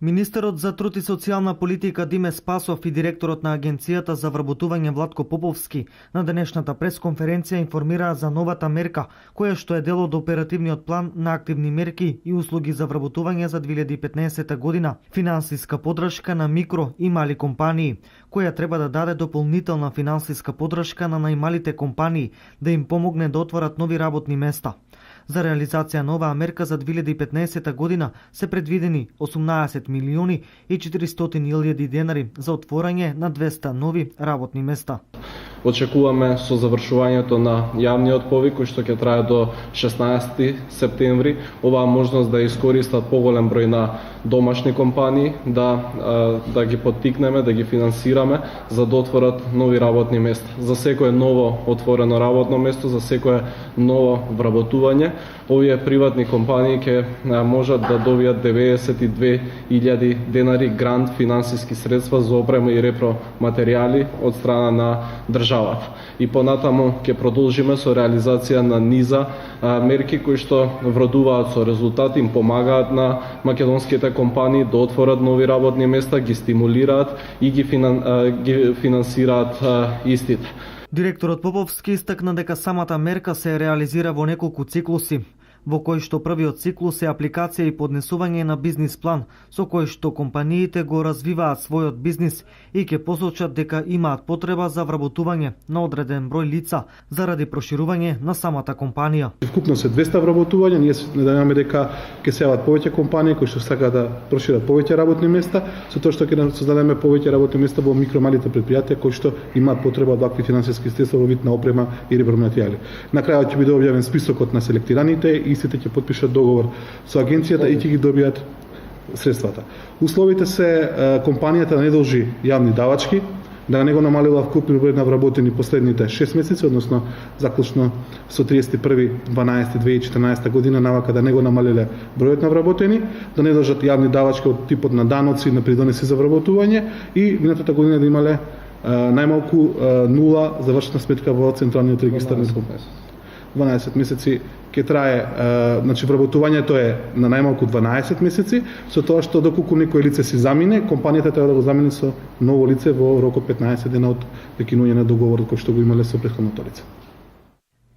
Министерот за труд и социјална политика Диме Спасов и директорот на Агенцијата за вработување Владко Поповски на денешната пресконференција информираа за новата мерка, која што е дел од оперативниот план на активни мерки и услуги за вработување за 2015 година, финансиска поддршка на микро и мали компании, која треба да даде дополнителна финансиска поддршка на најмалите компании да им помогне да отворат нови работни места. За реализација на оваа мерка за 2015 година се предвидени 18 милиони и 400.000 денари за отворање на 200 нови работни места. Очекуваме со завршувањето на јавниот повик, кој што ќе трае до 16 септември, оваа можност да искористат поголем број на домашни компании, да ги поттикнеме, да ги финансираме за да отворат нови работни места. За секое ново отворено работно место, за секое ново вработување, овие приватни компании ќе можат да добијат 92.000 денари грант, финансиски средства за опрема и репроматеријали од страна на државата. И понатаму ќе продолжиме со реализација на низа мерки кои што вродуваат со резултати, им помагаат на македонските компании да отворат нови работни места, ги стимулираат и ги финансираат истите. Директорот Поповски истакна дека самата мерка се реализира во неколку циклуси, во кој што првиот циклус е апликација и поднесување на бизнис план, со кој што компаниите го развиваат својот бизнис и ќе посочат дека имаат потреба за вработување на одреден број лица заради проширување на самата компанија. Вкупно се 200 вработувања, ние надеваме дека ќе се јават повеќе компании кои што сакаат да прошират повеќе работни места, со тоа што ќе создадеме повеќе работни места во микромалите претпријатија кои што имаат потреба од вакви финансиски средства во вид на опрема и репроматеријали. На крајот ќе биде објавен списокот на селектираните и сите ќе потпишат договор со агенцијата и ќе ги добијат средствата. Условите се компанијата да не должи јавни давачки, да не го намалила вкупни број на вработени последните 6 месеци, односно заклучно со 31.12.2014 година, навака да не го намалиле бројот на вработени, да не должат јавни давачки од типот на даноци, на придонеси за вработување и минатата година да имале најмалку 0 завршена сметка во Централниот регистар на 12 месеци ќе трае, значи вработувањето е на најмалку 12 месеци, со тоа што доколку некој лице си замине, компанијата треба да го замени со ново лице во рок од 15 дена од прекинување на договорот кој што го имале со претходното лице.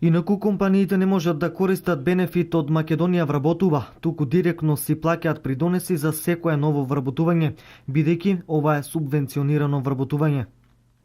Инаку компаниите не можат да користат бенефит од Македонија вработува, туку директно си плаќаат придонеси за секое ново вработување, бидејќи ова е субвенционирано вработување.